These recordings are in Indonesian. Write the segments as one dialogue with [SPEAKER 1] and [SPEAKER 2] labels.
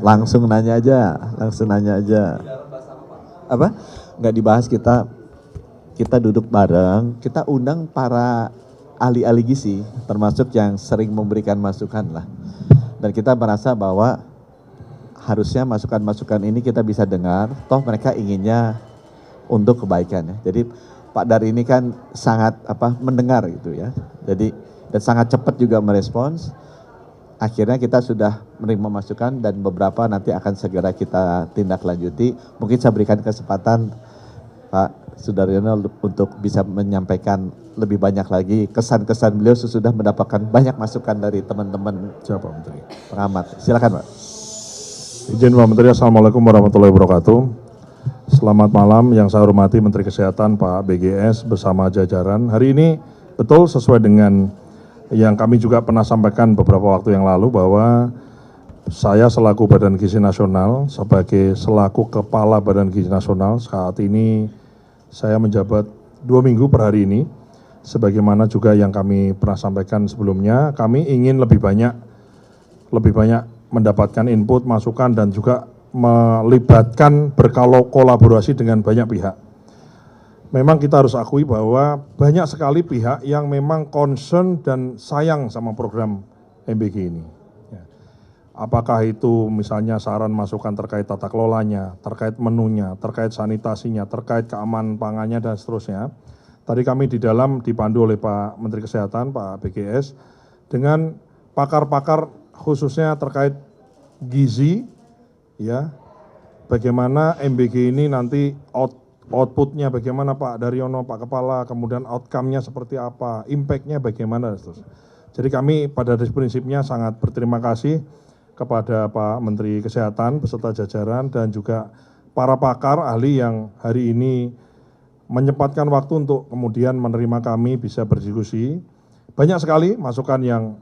[SPEAKER 1] Langsung nanya aja. Apa? Nggak dibahas, kita duduk bareng, kita undang para ahli-ahli gizi, termasuk yang sering memberikan masukan lah. Dan kita merasa bahwa harusnya masukan-masukan ini kita bisa dengar, toh mereka inginnya untuk kebaikan ya. Jadi Pak Dar ini kan sangat mendengar gitu ya. Jadi dan sangat cepat juga merespons. Akhirnya kita sudah menerima masukan dan beberapa nanti akan segera kita tindak lanjuti. Mungkin saya berikan kesempatan Pak Sudaryono untuk bisa menyampaikan lebih banyak lagi kesan-kesan beliau sesudah mendapatkan banyak masukan dari teman-teman
[SPEAKER 2] Siapa Menteri?
[SPEAKER 1] pengamat. Silakan Pak.
[SPEAKER 2] Izin Pak Menteri, Assalamualaikum warahmatullahi wabarakatuh. Selamat malam yang saya hormati Menteri Kesehatan Pak BGS bersama jajaran. Hari ini betul sesuai dengan yang kami juga pernah sampaikan beberapa waktu yang lalu bahwa saya selaku Badan Gizi Nasional, selaku Kepala Badan Gizi Nasional, saat ini saya menjabat 2 minggu per hari ini. Sebagaimana juga yang kami pernah sampaikan sebelumnya, kami ingin lebih banyak mendapatkan input, masukan, dan juga melibatkan berkolaborasi dengan banyak pihak. Memang kita harus akui bahwa banyak sekali pihak yang memang concern dan sayang sama program MBG ini. Apakah itu misalnya saran masukan terkait tata kelolanya, terkait menunya, terkait sanitasinya, terkait keamanan pangannya, dan seterusnya. Tadi kami di dalam dipandu oleh Pak Menteri Kesehatan, Pak BGS, dengan pakar-pakar khususnya terkait gizi, ya, bagaimana MBG ini nanti outputnya bagaimana Pak Daryono, Pak Kepala, kemudian outcome-nya seperti apa, impact-nya bagaimana, dan seterusnya. Jadi kami pada prinsipnya sangat berterima kasih kepada Pak Menteri Kesehatan beserta jajaran dan juga para pakar ahli yang hari ini menyempatkan waktu untuk kemudian menerima kami bisa berdiskusi. Banyak sekali masukan yang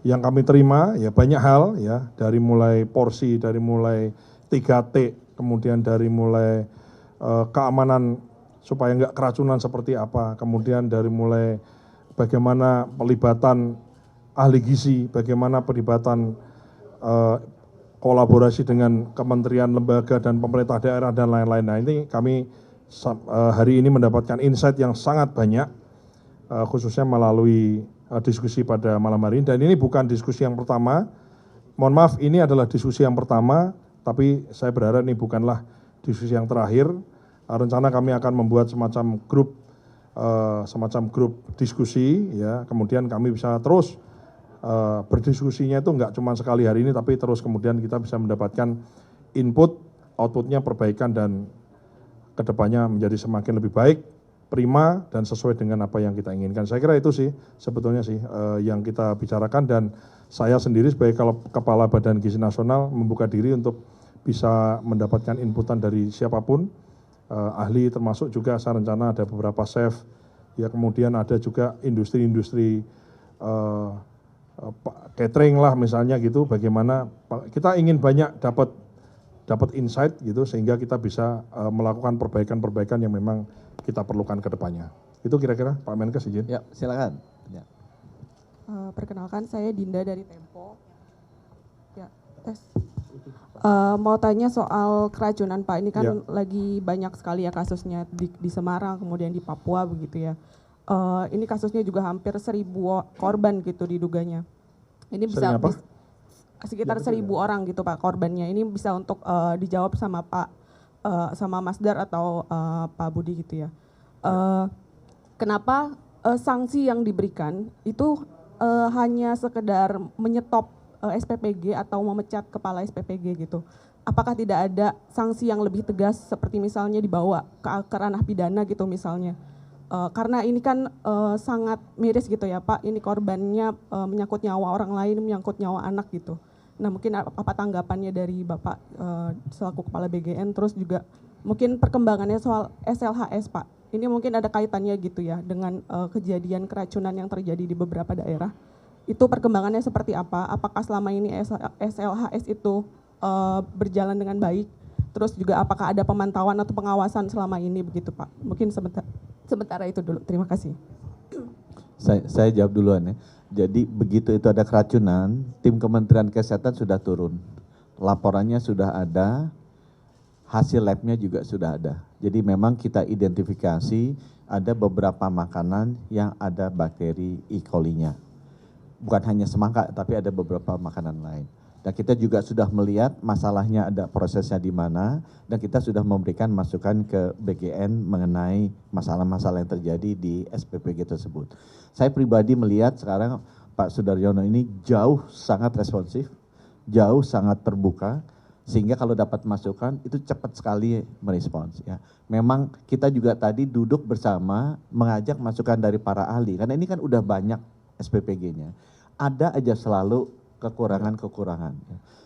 [SPEAKER 2] kami terima, ya banyak hal ya, dari mulai porsi, dari mulai 3T, kemudian dari mulai keamanan supaya enggak keracunan seperti apa, kemudian dari mulai bagaimana pelibatan ahli gizi, bagaimana pelibatan kolaborasi dengan kementerian, lembaga, dan pemerintah daerah, dan lain-lain. Nah ini kami hari ini mendapatkan insight yang sangat banyak, khususnya melalui diskusi pada malam hari ini. Dan ini bukan diskusi yang pertama, mohon maaf, ini adalah diskusi yang pertama, tapi saya berharap ini bukanlah diskusi yang terakhir. Rencana kami akan membuat semacam grup diskusi, ya, kemudian kami bisa terus berdiskusinya itu enggak cuma sekali hari ini, tapi terus kemudian kita bisa mendapatkan input, outputnya perbaikan, dan kedepannya menjadi semakin lebih baik, prima, dan sesuai dengan apa yang kita inginkan. Saya kira itu sih sebetulnya sih yang kita bicarakan, dan saya sendiri sebagai Kepala Badan Gizi Nasional membuka diri untuk bisa mendapatkan inputan dari siapapun, ahli, termasuk juga saya rencana ada beberapa chef, ya, kemudian ada juga industri-industri catering lah misalnya gitu, bagaimana kita ingin banyak dapat insight gitu sehingga kita bisa melakukan perbaikan-perbaikan yang memang kita perlukan ke depannya. Itu kira-kira Pak Menkes izin.
[SPEAKER 1] Ya, silakan. Ya.
[SPEAKER 3] Perkenalkan, saya Dinda dari Tempo. Ya, tes. Mau tanya soal keracunan Pak, ini kan
[SPEAKER 2] Ya.
[SPEAKER 3] lagi banyak sekali ya kasusnya di Semarang, kemudian di Papua begitu ya. Ini kasusnya juga hampir 1.000 korban gitu diduganya. Ini bisa sekitar 1.000 orang gitu Pak korbannya. Ini bisa untuk dijawab sama sama Mas Dar atau Pak Budi gitu ya. Kenapa sanksi yang diberikan itu hanya sekedar menyetop SPPG atau memecat kepala SPPG gitu? Apakah tidak ada sanksi yang lebih tegas seperti misalnya dibawa ke ranah pidana gitu misalnya? Karena ini kan sangat miris gitu ya Pak, ini korbannya menyangkut nyawa orang lain, menyangkut nyawa anak gitu. Nah mungkin apa tanggapannya dari Bapak selaku Kepala BGN, terus juga mungkin perkembangannya soal SLHS Pak. Ini mungkin ada kaitannya gitu ya dengan kejadian keracunan yang terjadi di beberapa daerah. Itu perkembangannya seperti apa? Apakah selama ini SLHS itu berjalan dengan baik? Terus juga apakah ada pemantauan atau pengawasan selama ini begitu Pak? Mungkin sementara itu dulu, terima kasih.
[SPEAKER 1] Saya jawab duluan ya. Jadi begitu itu ada keracunan, tim Kementerian Kesehatan sudah turun laporannya sudah ada, hasil labnya juga sudah ada. Jadi memang kita identifikasi ada beberapa makanan yang ada bakteri E. coli-nya. Bukan hanya semangka, tapi ada beberapa makanan lain. Dan kita juga sudah melihat masalahnya ada prosesnya di mana, dan kita sudah memberikan masukan ke BGN mengenai masalah-masalah yang terjadi di SPPG tersebut. Saya pribadi melihat sekarang Pak Sudaryono ini jauh sangat responsif, jauh sangat terbuka, sehingga kalau dapat masukan itu cepat sekali merespons. Ya. Memang kita juga tadi duduk bersama mengajak masukan dari para ahli, karena ini kan udah banyak SPPG-nya. Ada aja selalu kekurangan-kekurangan.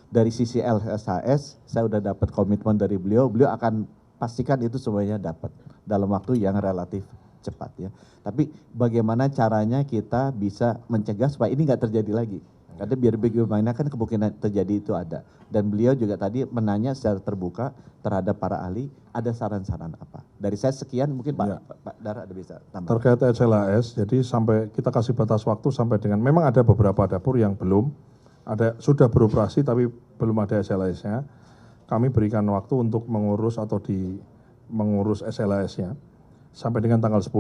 [SPEAKER 1] Dari sisi LSHS, saya udah dapat komitmen dari beliau akan pastikan itu semuanya dapat dalam waktu yang relatif cepat ya. Tapi bagaimana caranya kita bisa mencegah supaya ini nggak terjadi lagi. Karena biar bagaimana kan kemungkinan terjadi itu ada. Dan beliau juga tadi menanya secara terbuka terhadap para ahli, ada saran-saran apa. Dari saya sekian, mungkin Pak Dar ada bisa tambah.
[SPEAKER 2] Terkait SLAS, jadi sampai kita kasih batas waktu sampai dengan, memang ada beberapa dapur yang belum, sudah beroperasi tapi belum ada SLAS-nya. Kami berikan waktu untuk mengurus atau mengurus SLAS-nya sampai dengan tanggal 10.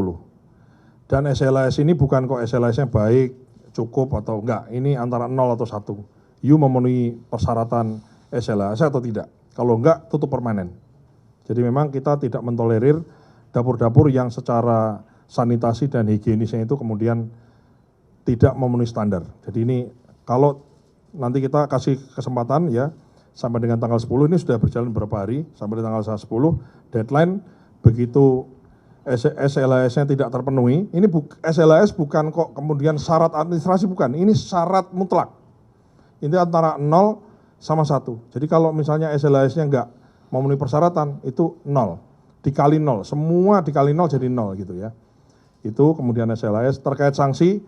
[SPEAKER 2] Dan SLAS ini bukan kok SLAS-nya baik, cukup atau enggak, ini antara 0 atau 1. You memenuhi persyaratan SLAS atau tidak. Kalau enggak, tutup permanen. Jadi memang kita tidak mentolerir dapur-dapur yang secara sanitasi dan higienisnya itu kemudian tidak memenuhi standar. Jadi ini kalau nanti kita kasih kesempatan ya, sampai dengan tanggal 10 ini sudah berjalan beberapa hari, sampai di tanggal 10, deadline begitu SLAS-nya tidak terpenuhi, ini SLAS bukan kok kemudian syarat administrasi, bukan, ini syarat mutlak. Ini antara 0 sama 1. Jadi kalau misalnya SLAS-nya enggak memenuhi persyaratan, itu 0. Dikali 0, semua dikali 0 jadi 0 gitu ya. Itu kemudian SLAS. Terkait sanksi,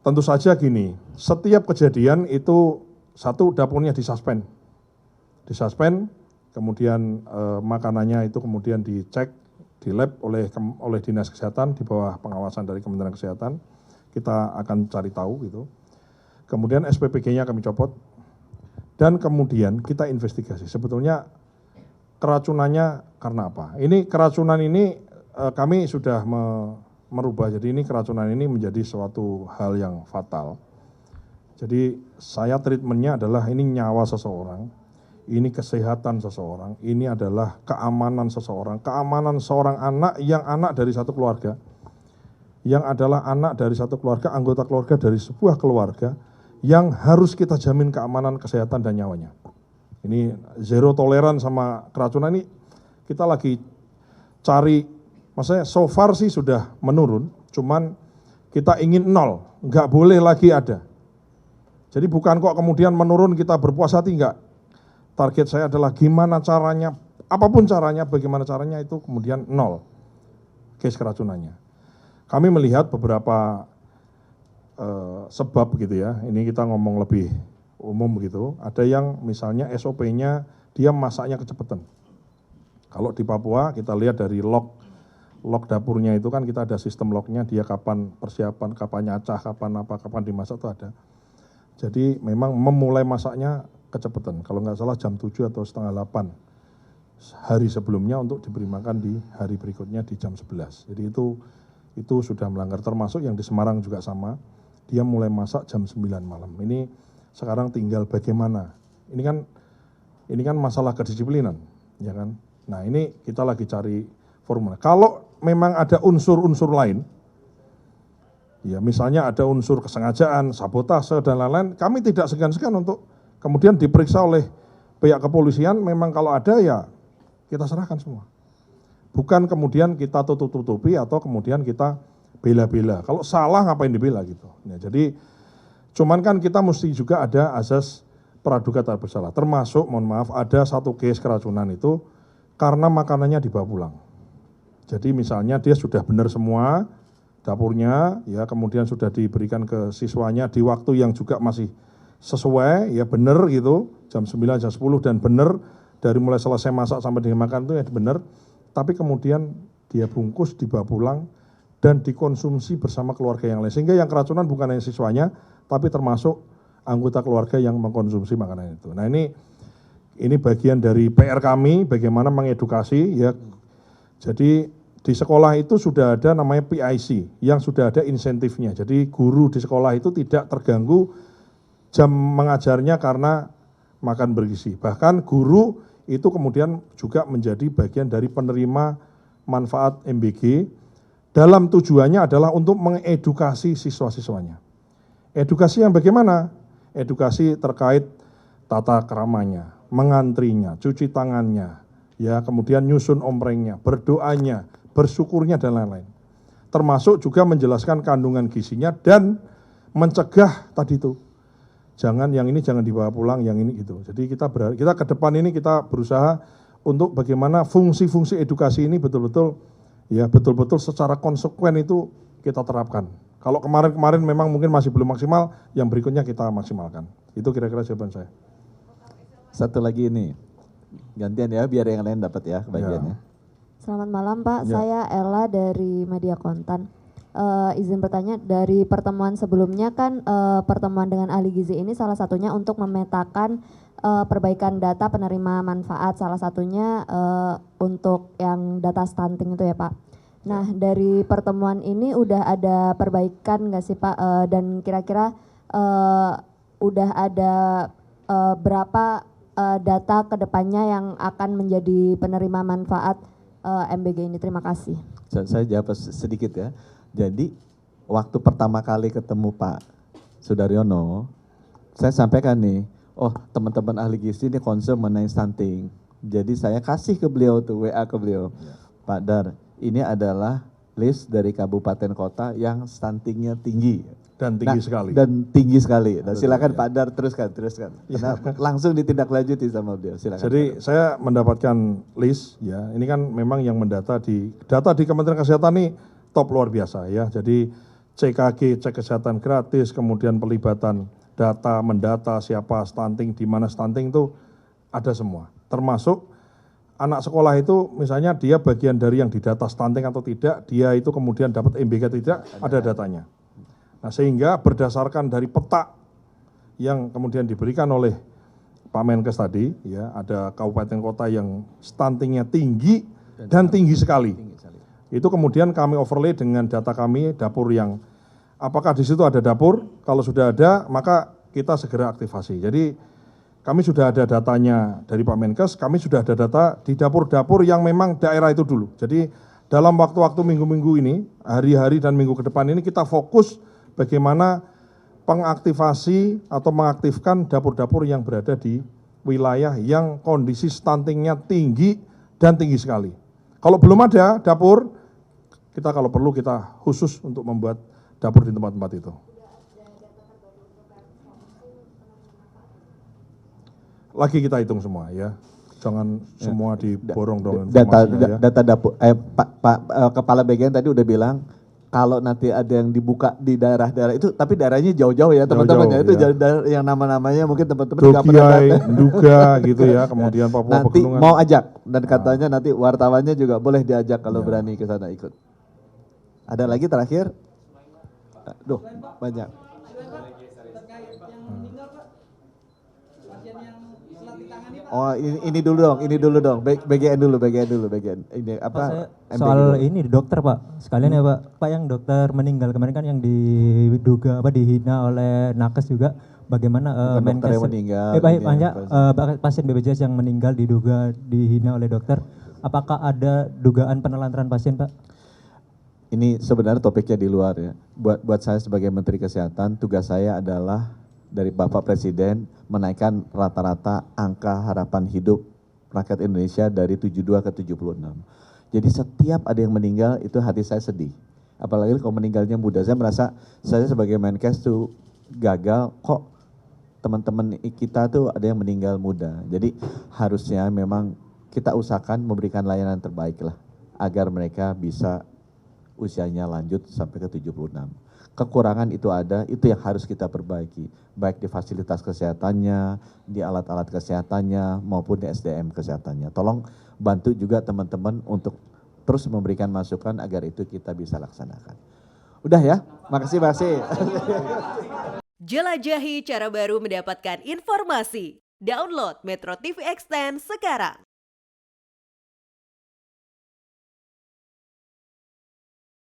[SPEAKER 2] tentu saja gini, setiap kejadian itu satu dapurnya disuspend. Disuspend, kemudian makanannya itu kemudian dicek, di lab oleh Dinas Kesehatan di bawah pengawasan dari Kementerian Kesehatan. Kita akan cari tahu gitu. Kemudian SPPG-nya kami copot dan kemudian kita investigasi. Sebetulnya keracunannya karena apa? Ini keracunan ini kami sudah merubah. Jadi ini keracunan ini menjadi suatu hal yang fatal. Jadi saya treatmentnya adalah ini nyawa seseorang. Ini kesehatan seseorang, ini adalah keamanan seseorang, keamanan seorang anak yang anak dari satu keluarga, yang adalah anak dari satu keluarga, anggota keluarga dari sebuah keluarga, yang harus kita jamin keamanan, kesehatan, dan nyawanya. Ini zero toleran sama keracunan ini, kita lagi cari, maksudnya so far sih sudah menurun, cuman kita ingin 0, nggak boleh lagi ada. Jadi bukan kok kemudian menurun kita berpuas hati, enggak. Target saya adalah gimana caranya, apapun caranya, bagaimana caranya itu kemudian 0 case keracunannya. Kami melihat beberapa sebab gitu ya, ini kita ngomong lebih umum gitu. Ada yang misalnya SOP-nya dia masaknya kecepatan. Kalau di Papua kita lihat dari log dapurnya itu kan kita ada sistem lognya, dia kapan persiapan, kapan nyacah, kapan apa, kapan dimasak itu ada. Jadi memang memulai masaknya kecepatan, kalau nggak salah jam 7 atau setengah 8 hari sebelumnya untuk diberi makan di hari berikutnya di jam 11. Jadi itu sudah melanggar, termasuk yang di Semarang juga sama, dia mulai masak jam 9 malam. Ini sekarang tinggal bagaimana, ini kan masalah kedisiplinan, ya kan. Nah ini kita lagi cari formula. Kalau memang ada unsur-unsur lain, ya misalnya ada unsur kesengajaan, sabotase dan lain-lain, kami tidak segan-segan untuk kemudian diperiksa oleh pihak kepolisian, memang kalau ada ya kita serahkan semua. Bukan kemudian kita tutup-tutupi atau kemudian kita bela-bela. Kalau salah ngapain dibela gitu. Ya, jadi cuman kan kita mesti juga ada azas praduga tak bersalah. Termasuk, mohon maaf, ada satu case keracunan itu karena makanannya dibawa pulang. Jadi misalnya dia sudah benar semua dapurnya, ya kemudian sudah diberikan ke siswanya di waktu yang juga masih sesuai, ya benar gitu, jam 9, jam 10 dan benar dari mulai selesai masak sampai dengan makan itu ya benar, tapi kemudian dia bungkus, dibawa pulang dan dikonsumsi bersama keluarga yang lain. Sehingga yang keracunan bukan hanya siswanya, tapi termasuk anggota keluarga yang mengkonsumsi makanan itu. Nah ini Ini bagian dari PR kami, bagaimana mengedukasi ya. Jadi di sekolah itu sudah ada namanya PIC, yang sudah ada insentifnya. Jadi guru di sekolah itu tidak terganggu jam mengajarnya karena makan bergizi. Bahkan guru itu kemudian juga menjadi bagian dari penerima manfaat MBG, dalam tujuannya adalah untuk mengedukasi siswa-siswanya. Edukasi yang bagaimana? Edukasi terkait tata keramanya, mengantrinya, cuci tangannya, ya kemudian nyusun omprengnya, berdoanya, bersyukurnya dan lain-lain. Termasuk juga menjelaskan kandungan gizinya dan mencegah tadi itu. Jangan yang ini jangan dibawa pulang, yang ini gitu. Jadi kita ke depan ini kita berusaha untuk bagaimana fungsi-fungsi edukasi ini betul-betul secara konsekuen itu kita terapkan. Kalau kemarin-kemarin memang mungkin masih belum maksimal, yang berikutnya kita maksimalkan. Itu kira-kira jawaban saya.
[SPEAKER 1] Satu lagi ini, gantian ya biar yang lain dapat ya kebagiannya.
[SPEAKER 4] Selamat malam Pak,
[SPEAKER 2] Ya.
[SPEAKER 4] saya Ella dari Media Kontan. Izin bertanya, dari pertemuan sebelumnya kan pertemuan dengan ahli gizi ini salah satunya untuk memetakan perbaikan data penerima manfaat, salah satunya untuk yang data stunting itu ya Pak. Nah dari pertemuan ini udah ada perbaikan nggak sih Pak, dan kira-kira udah ada berapa data kedepannya yang akan menjadi penerima manfaat MBG ini? Terima kasih.
[SPEAKER 1] Saya jawab sedikit ya. Jadi waktu pertama kali ketemu Pak Sudaryono, saya sampaikan nih, oh teman-teman ahli gizi ini concern mengenai stunting. Jadi saya kasih ke beliau tuh, WA ke beliau. Pak Dar, ini adalah list dari kabupaten kota yang stuntingnya tinggi.
[SPEAKER 2] Dan tinggi sekali.
[SPEAKER 1] Dan tinggi sekali. Dan silakan
[SPEAKER 2] ya.
[SPEAKER 1] Pak Dar teruskan. Karena langsung ditindaklanjuti sama beliau. Silakan.
[SPEAKER 2] Jadi saya mendapatkan list ya. Ini kan memang yang data di Kementerian Kesehatan ini top luar biasa ya. Jadi CKG, cek kesehatan gratis, kemudian pelibatan mendata siapa stunting, di mana stunting itu ada semua. Termasuk anak sekolah itu misalnya dia bagian dari yang didata stunting atau tidak, dia itu kemudian dapat MBG atau tidak, ada datanya. Nah sehingga berdasarkan dari peta yang kemudian diberikan oleh Pak Menkes tadi, ya ada kabupaten kota yang stuntingnya tinggi dan tinggi sekali. Itu kemudian kami overlay dengan data kami, dapur yang, apakah di situ ada dapur? Kalau sudah ada, maka kita segera aktivasi. Jadi kami sudah ada datanya dari Pak Menkes, kami sudah ada data di dapur-dapur yang memang daerah itu dulu. Jadi dalam waktu-waktu minggu-minggu ini, hari-hari dan minggu ke depan ini kita fokus bagaimana pengaktifasi atau mengaktifkan dapur-dapur yang berada di wilayah yang kondisi stuntingnya tinggi dan tinggi sekali. Kalau belum ada dapur, kita kalau perlu kita khusus untuk membuat dapur di tempat-tempat itu. Lagi kita hitung semua ya, jangan semua diborong dong informasinya ya.
[SPEAKER 1] Data dapur, Pak Kepala BGN tadi udah bilang, kalau nanti ada yang dibuka di daerah-daerah itu, tapi daerahnya jauh-jauh ya teman-teman ya, itu
[SPEAKER 2] ya.
[SPEAKER 1] yang nama-namanya mungkin teman-teman nggak pernah
[SPEAKER 2] Dokiai,
[SPEAKER 1] datang.
[SPEAKER 2] Nduga gitu ya, kemudian Papua
[SPEAKER 1] Nanti
[SPEAKER 2] Pegunungan.
[SPEAKER 1] mau ajak, dan katanya nanti wartawannya juga boleh diajak kalau berani ke sana ikut. Ada lagi terakhir? Duh, banyak. Oh ini dulu dong, BGN dulu. Ini apa?
[SPEAKER 5] Pak, soal ini dokter Pak, sekalian ya Pak yang dokter meninggal kemarin kan yang diduga dihina oleh nakes juga, bagaimana
[SPEAKER 1] dokter yang meninggal,
[SPEAKER 5] pasien BPJS yang meninggal diduga dihina oleh dokter, apakah ada dugaan penelantaran pasien Pak?
[SPEAKER 1] Ini sebenarnya topiknya di luar ya. Buat saya sebagai Menteri Kesehatan, tugas saya adalah dari Bapak Presiden menaikkan rata-rata angka harapan hidup rakyat Indonesia dari 72 ke 76. Jadi setiap ada yang meninggal itu hati saya sedih. Apalagi kalau meninggalnya muda. Saya merasa saya sebagai Menkes tuh gagal, kok teman-teman kita tuh ada yang meninggal muda. Jadi harusnya memang kita usahakan memberikan layanan terbaik lah agar mereka bisa usianya lanjut sampai ke 76. Kekurangan itu ada, itu yang harus kita perbaiki, baik di fasilitas kesehatannya, di alat-alat kesehatannya, maupun di SDM kesehatannya. Tolong bantu juga teman-teman untuk terus memberikan masukan agar itu kita bisa laksanakan. Udah ya, makasih.
[SPEAKER 6] Jelajahi cara baru mendapatkan informasi Download Metro TV Extend sekarang.